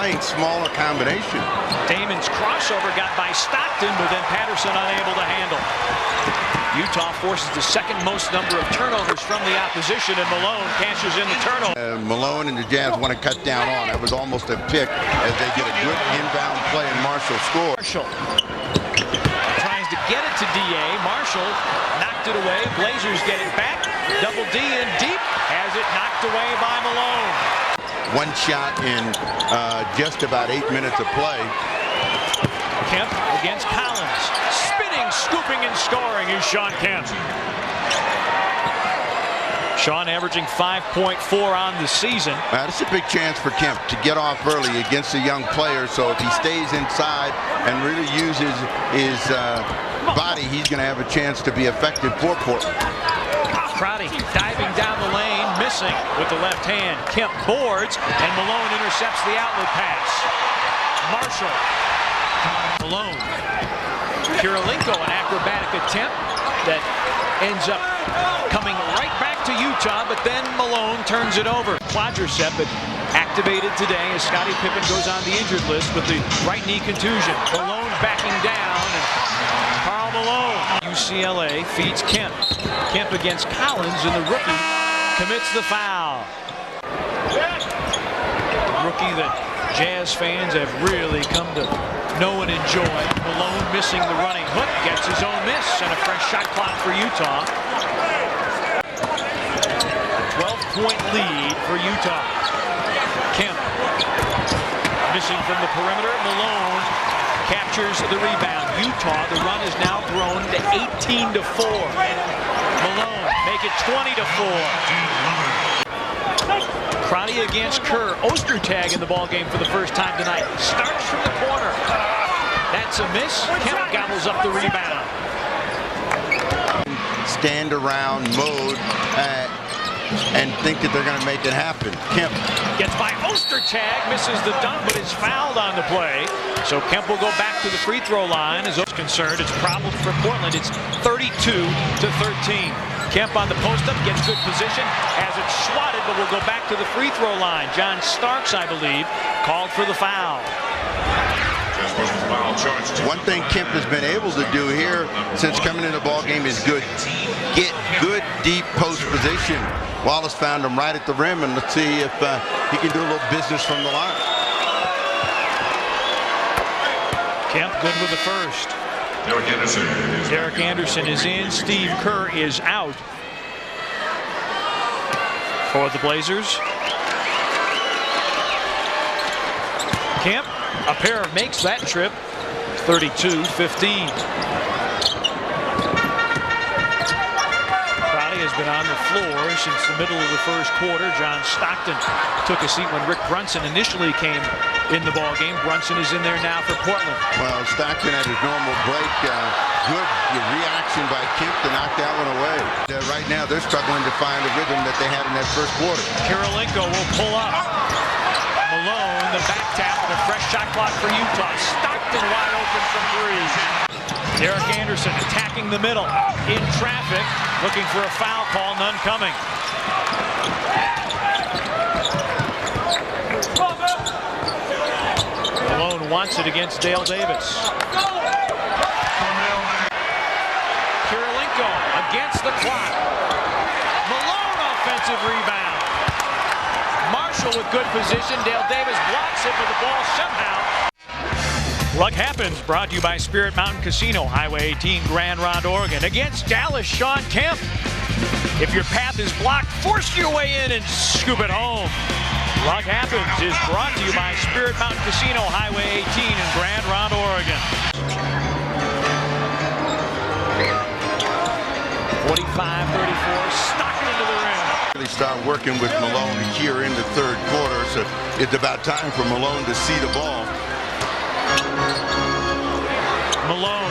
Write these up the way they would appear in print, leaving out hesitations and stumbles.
playing smaller combination. Damon's crossover got by Stockton, but then Patterson unable to handle. Utah forces the second most number of turnovers from the opposition, and Malone cashes in the turnover. Malone and the Jazz want to cut down on. It was almost a pick as they get a good inbound play and Marshall scores. Marshall tries to get it to D.A. Marshall knocked it away. Blazers get it back. Double D in deep. Has it knocked away by Malone. One shot in just about 8 minutes of play. Kemp against Collins. Spinning, scooping, and scoring is Shawn Kemp. Shawn averaging 5.4 on the season. That's a big chance for Kemp to get off early against a young player. So if he stays inside and really uses his body, he's going to have a chance to be effective for Portland. Crowdy diving down the lane, missing with the left hand. Kemp boards, and Malone intercepts the outlet pass. Marshall. Malone. Kirilenko, an acrobatic attempt that ends up coming right back to Utah, but then Malone turns it over. Quadricep activated today as Scottie Pippen goes on the injured list with the right knee contusion. Malone backing down, and Karl Malone. UCLA feeds Kemp. Kemp against Collins, and the rookie commits the foul. The rookie that Jazz fans have really come to know and enjoy. Malone missing the running hook, gets his own miss, and a fresh shot clock for Utah. 12-point lead for Utah. Kemp missing from the perimeter. Malone captures the rebound. Utah, the run is now grown to 18-4. Malone make it 20-4. Crowdy against Kerr. Ostertag in the ball game for the first time tonight. Starts from the corner. That's a miss. Kemp gobbles up the rebound. Stand around mode and think that they're going to make it happen. Kemp gets by Ostertag, misses the dunk, but is fouled on the play. So Kemp will go back to the free throw line. As Ostertag is concerned, it's problems for Portland. It's 32-13. Kemp on the post-up, gets good position, has it swatted, but will go back to the free throw line. John Starks, I believe, called for the foul. One thing Kemp has been able to do here since coming into the ball game is get good deep post position. Wallace found him right at the rim, and let's see if he can do a little business from the line. Kemp good with the first. Derek Anderson is in. Steve Kerr is out for the Blazers. Kemp, a pair makes that trip. 32-15. Crowdy has been on the floor since the middle of the first quarter. John Stockton took a seat when Rick Brunson initially came in the ball game. Brunson is in there now for Portland. Well, Stockton had his normal break. Good reaction by Kemp to knock that one away. Right now, they're struggling to find the rhythm that they had in that first quarter. Kirilenko will pull up. Malone, the back tap, and a fresh shot clock for Utah. Stockton wide open from three. Derek Anderson attacking the middle. In traffic, looking for a foul call, none coming. Malone wants it against Dale Davis. Kirilenko against the clock. Malone offensive rebound. Marshall with good position. Dale Davis blocks it, but the ball somehow. Luck Happens, brought to you by Spirit Mountain Casino, Highway 18, Grand Ronde, Oregon. Against Dallas, Shawn Kemp. If your path is blocked, force your way in and scoop it home. Luck Happens is brought to you by Spirit Mountain Casino, Highway 18 in Grand Ronde, Oregon. 45-34, Stockton into the rim. They start working with Malone here in the third quarter, so it's about time for Malone to see the ball. Malone.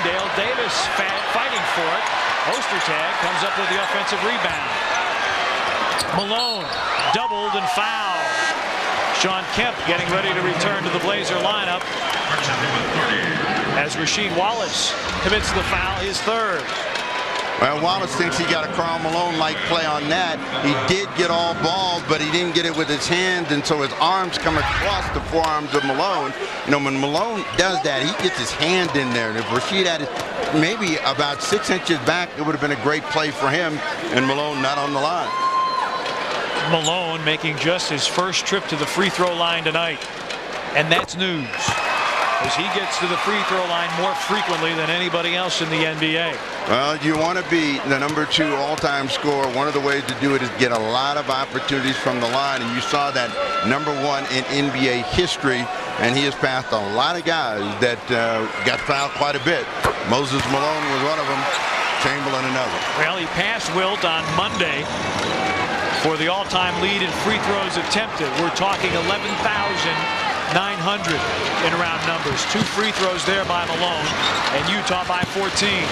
Dale Davis fighting for it. Ostertag comes up with the offensive rebound. Malone doubled and fouled. Shawn Kemp getting ready to return to the Blazer lineup as Rasheed Wallace commits the foul, his third. Well, Wallace thinks he got a Karl Malone-like play on that. He did get all ball, but he didn't get it with his hands, and so his arms come across the forearms of Malone. You know, when Malone does that, he gets his hand in there, and if Rasheed had it maybe about 6 inches back, it would have been a great play for him, and Malone not on the line. Malone making just his first trip to the free throw line tonight, and that's news, as he gets to the free throw line more frequently than anybody else in the NBA. Well, you want to be the #2 all-time scorer. One of the ways to do it is get a lot of opportunities from the line, and you saw that #1 in NBA history, and he has passed a lot of guys that got fouled quite a bit. Moses Malone was one of them, Chamberlain another. Well, he passed Wilt on Monday for the all-time lead in free throws attempted. We're talking 11,900 in round numbers. 2 free throws there by Malone, and Utah by 14.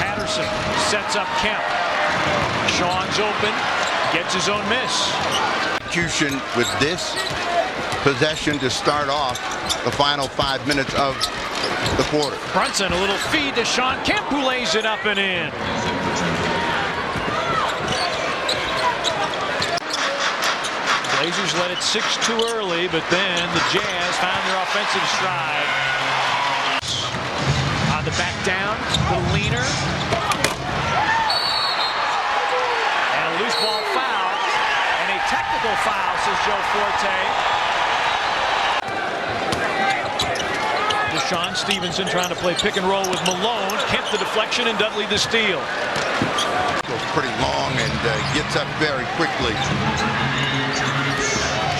Patterson sets up Kemp. Shawn's open, gets his own miss. Execution with this possession to start off the final 5 minutes of the quarter. Brunson, a little feed to Shawn Kemp, who lays it up and in. Blazers let it 6 too early, but then the Jazz found their offensive stride. On the back down, the leaner. And a loose ball foul. And a technical foul, says Joe Forte. Deshaun Stevenson trying to play pick and roll with Malone. Kemp the deflection and Dudley the steal. Goes pretty long and gets up very quickly.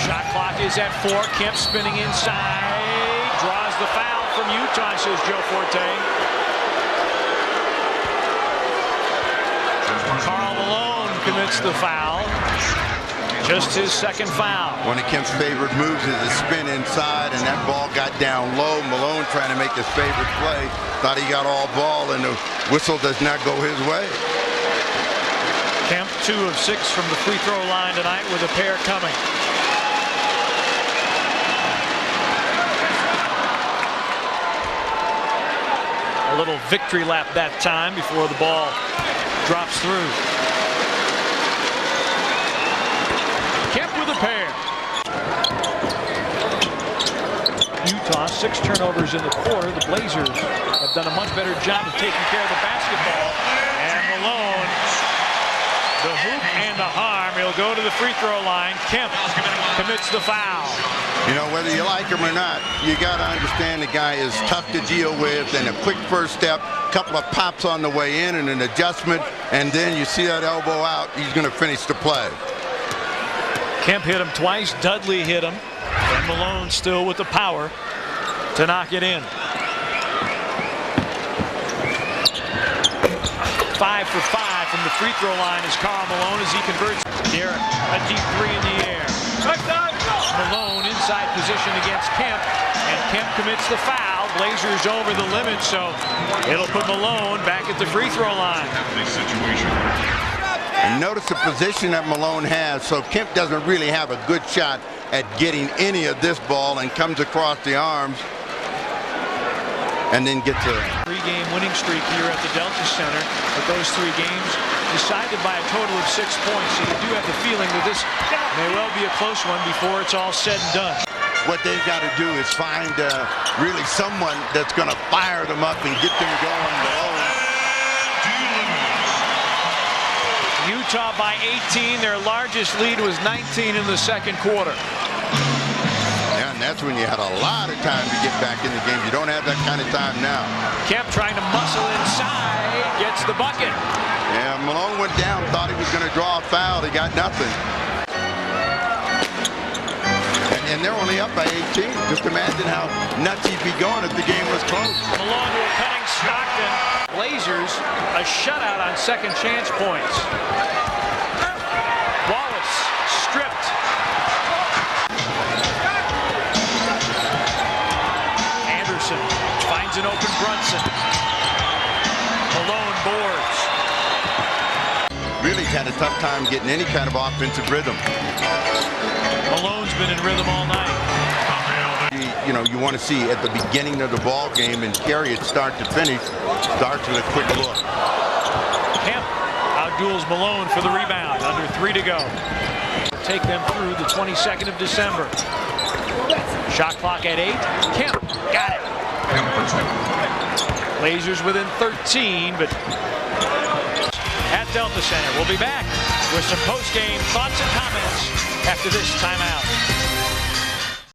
Shot clock is at 4. Kemp spinning inside. Draws the foul from Utah, says Joe Forte. Karl Malone commits the foul. Just his second foul. One of Kemp's favorite moves is a spin inside, and that ball got down low. Malone trying to make his favorite play. Thought he got all ball, and the whistle does not go his way. Kemp 2 of 6 from the free throw line tonight with a pair coming. A little victory lap that time before the ball drops through. Kemp with a pair. Utah 6 turnovers in the quarter. The Blazers have done a much better job of taking care of the basketball. And Malone, the hoop and the harm. He'll go to the free throw line. Kemp commits the foul. You know, whether you like him or not, you got to understand the guy is tough to deal with, and a quick first step, couple of pops on the way in and an adjustment, and then you see that elbow out, he's going to finish the play. Kemp hit him twice. Dudley hit him. And Malone still with the power to knock it in. 5 for 5 from the free throw line is Karl Malone as he converts. Derek, a deep 3 in the air. Malone inside position against Kemp, and Kemp commits the foul. Blazers over the limit, so it'll put Malone back at the free throw line. And notice the position that Malone has, so Kemp doesn't really have a good shot at getting any of this ball, and comes across the arms and then gets a 3-game winning streak here at the Delta Center, but those 3 games decided by a total of 6 points. So you do have the feeling that this may well be a close one before it's all said and done. What they've got to do is find really someone that's going to fire them up and get them going below. Utah by 18. Their largest lead was 19 in the second quarter. Yeah, and that's when you had a lot of time to get back in the game. You don't have that kind of time now. Kemp trying to muscle inside, gets the bucket. Yeah, Malone went down, thought he was going to draw a foul. He got nothing. And they're only up by 18. Just imagine how nuts he'd be going if the game was close. Malone to a cutting Stockton. Blazers a shutout on second chance points. Wallace stripped. Anderson finds an open Brunson. Malone boards. Really had a tough time getting any kind of offensive rhythm. Malone's been in rhythm all night. you want to see at the beginning of the ball game and carry it start to finish. Starts with a quick look. Kemp outduels Malone for the rebound. Under 3 to go. Take them through the 22nd of December. Shot clock at 8. Kemp got it. Blazers within 13, but at Delta Center. We'll be back with some post-game thoughts and comments after this timeout.